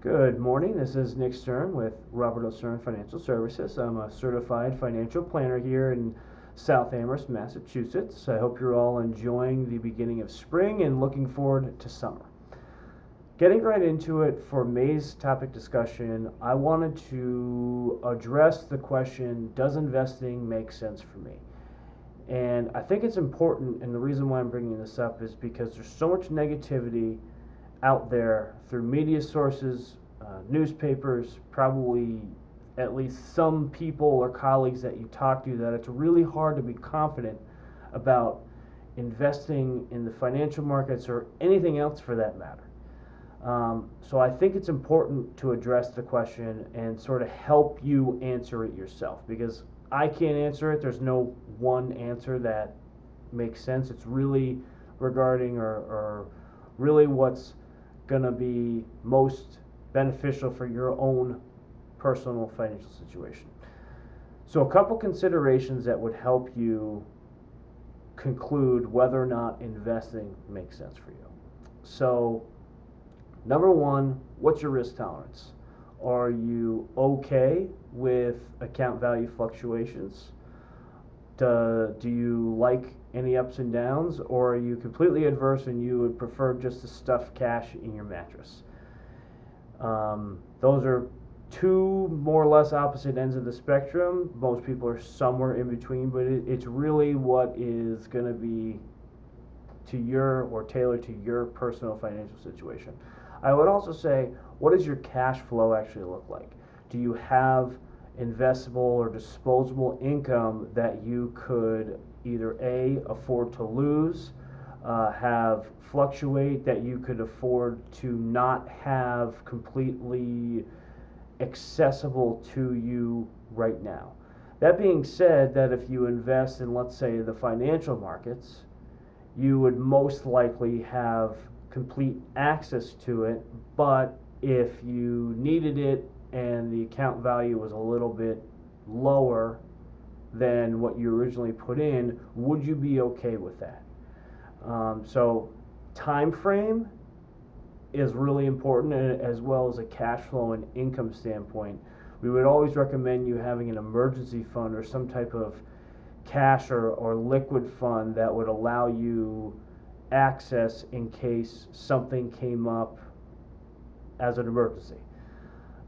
Good morning. This is Nick Stern with Robert O. Stern Financial Services. I'm a certified financial planner here in South Amherst, Massachusetts. I hope you're all enjoying the beginning of spring and looking forward to summer. Getting right into it for May's topic discussion, I wanted to address the question, does investing make sense for me? And I think it's important, and the reason why I'm bringing this up is because there's so much negativity out there through media sources, newspapers, probably at least some people or colleagues that you talk to, that it's really hard to be confident about investing in the financial markets or anything else for that matter. So I think it's important to address the question and sort of help you answer it yourself, because I can't answer it. There's no one answer that makes sense. It's really regarding or really what's going to be most beneficial for your own personal financial situation. So a couple considerations that would help you conclude whether or not investing makes sense for you. So number one, what's your risk tolerance? Are you okay with account value fluctuations? Do you like any ups and downs, or are you completely adverse and you would prefer just to stuff cash in your mattress? Those are two more or less opposite ends of the spectrum. Most people are somewhere in between, but it's really what is going to be to your or tailored to your personal financial situation. I would also say, what does your cash flow actually look like? Do you have investable or disposable income that you could either A, afford to lose, have fluctuate, that you could afford to not have completely accessible to you right now? That being said, that if you invest in, let's say, the financial markets, you would most likely have complete access to it, but if you needed it and the account value was a little bit lower than what you originally put in, would you be okay with that? So time frame is really important, as well as a cash flow and income standpoint. We would always recommend you having an emergency fund or some type of cash or liquid fund that would allow you access in case something came up as an emergency.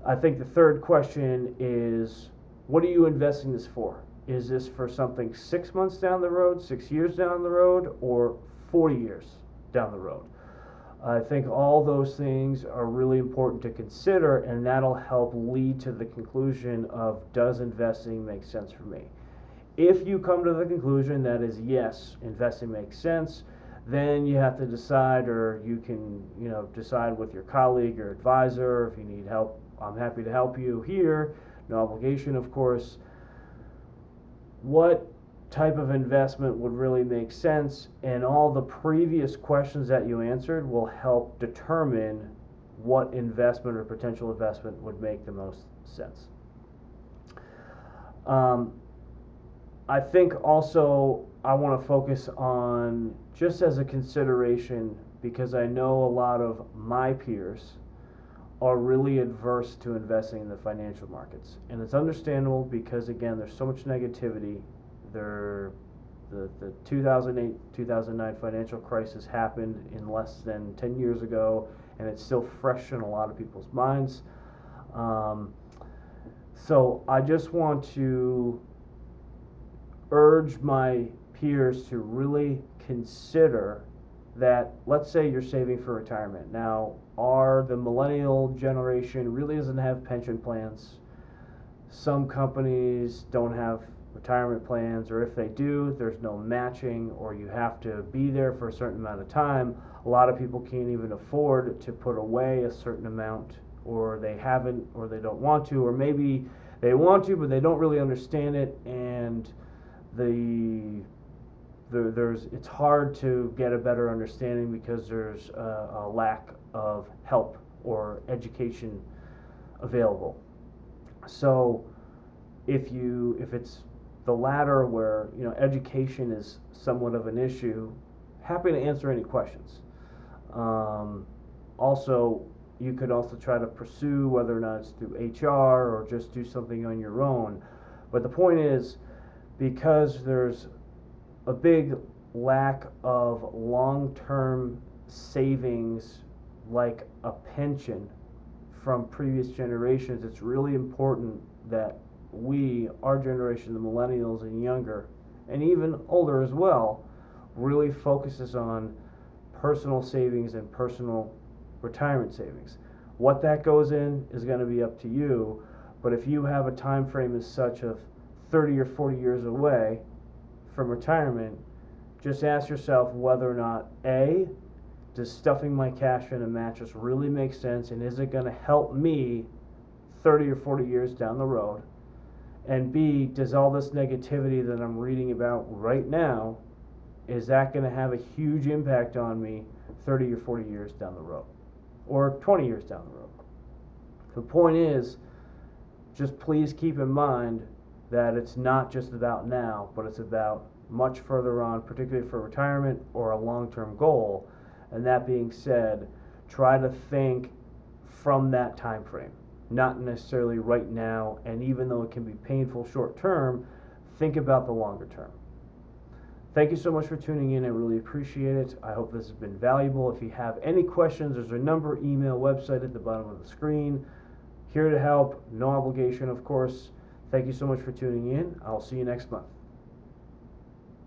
I think the third question is, what are you investing this for? Is this for something 6 months down the road, 6 years down the road, or 40 years down the road? I think all those things are really important to consider, and that'll help lead to the conclusion of, does investing make sense for me? If you come to the conclusion that is yes, investing makes sense, then you have to decide, or you can decide with your colleague or advisor. If you need help, I'm happy to help you here, no obligation of course. What type of investment would really make sense, and all the previous questions that you answered will help determine what investment or potential investment would make the most sense. I think also I want to focus on, just as a consideration, because I know a lot of my peers are really adverse to investing in the financial markets. And it's understandable, because again, there's so much negativity. The 2008-2009 financial crisis happened in less than 10 years ago, and it's still fresh in a lot of people's minds. So I just want to urge my peers to really consider that. Let's say you're saving for retirement. Now, the millennial generation really doesn't have pension plans. Some companies don't have retirement plans, or if they do, there's no matching, or you have to be there for a certain amount of time. A lot of people can't even afford to put away a certain amount, or they haven't, or they don't want to, or maybe they want to but they don't really understand it, and it's hard to get a better understanding because there's a lack of help or education available. So if it's the latter, where education is somewhat of an issue, happy to answer any questions. Also, you could also try to pursue, whether or not it's through HR or just do something on your own. But the point is, because there's a big lack of long-term savings like a pension from previous generations, it's really important that we, our generation, the millennials and younger, and even older as well, really focuses on personal savings and personal retirement savings. What that goes in is going to be up to you, but if you have a time frame as such of 30 or 40 years away from retirement, just ask yourself whether or not A, does stuffing my cash in a mattress really make sense, and is it going to help me 30 or 40 years down the road? And B, does all this negativity that I'm reading about right now, is that going to have a huge impact on me 30 or 40 years down the road, or 20 years down the road? The point is, just please keep in mind that it's not just about now, but it's about much further on, particularly for retirement or a long-term goal. And that being said, try to think from that time frame, not necessarily right now. And even though it can be painful short term, think about the longer term. Thank you so much for tuning in. I really appreciate it. I hope this has been valuable. If you have any questions, there's a number, email, website at the bottom of the screen. Here to help, no obligation, of course. Thank you so much for tuning in. I'll see you next month.